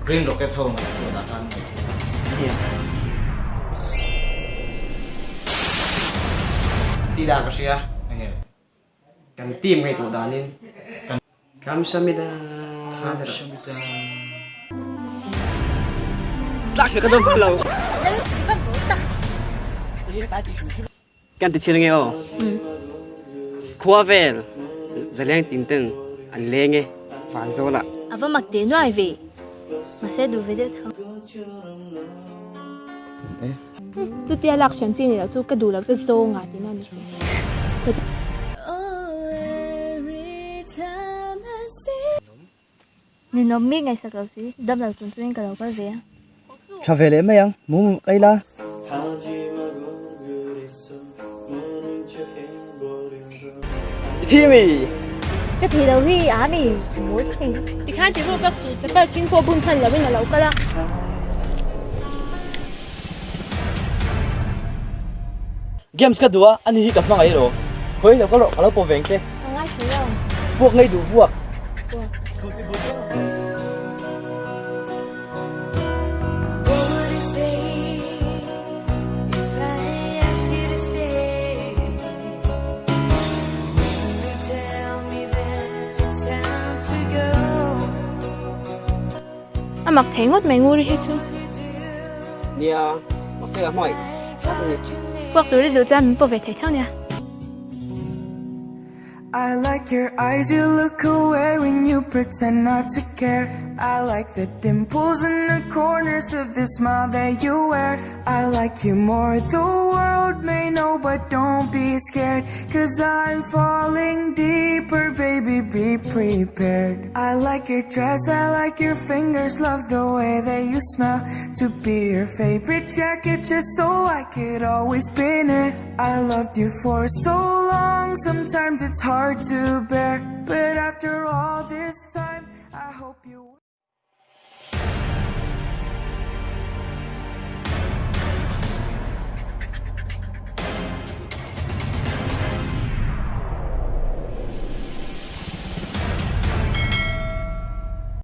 green rocket home của ta tan tidak kerja kan tim ngay tụ đàn nên 감사합니다. 감사합니다. 딱 시작하던 팔로. Can tự chơi nghe không? Khoa về, giờ đang tin tưởng anh lên nghe, phản rồi là. À vâng mặc tiền nói về, mà sẽ đủ về được không? Chú tia lạc sẵn chi này là chú cái đủ là chú số ngã tiền nào đi. Nên nó biết ngày sau gì, đâm đầu tuần tuần cái đầu cái gì á? Cha về lấy mấy anh, muốn cái là. Timmy. Cái thì đầu hi á mi, mỗi khi. Thì khán chỉ vô bác sĩ sẽ phải kinh qua buôn thân là bên là lâu cái đó. Games cái đùa, anh hi gặp mang ấy rồi. Thôi đâu có lộ, kalau po veng chứ. Ngay chứ đâu. Buộc ngay đủ buộc. À mặc thấy ngót mày ngu đi hết chứ? Nia, mặc sẽ gặp mày. Quốc tôi đi điều tra mình bảo vệ thể thao nha. I like your eyes, you look away when you pretend not to care. I like the dimples in the corners of the smile that you wear. I like you more, the world may know, but don't be scared, 'cause I'm falling deeper, baby, be prepared. I like your dress, I like your fingers, love the way that you smell. To be your favorite jacket, just so I could always be in it. I loved you for so long, sometimes it's hard to bear, but after all this time, I hope you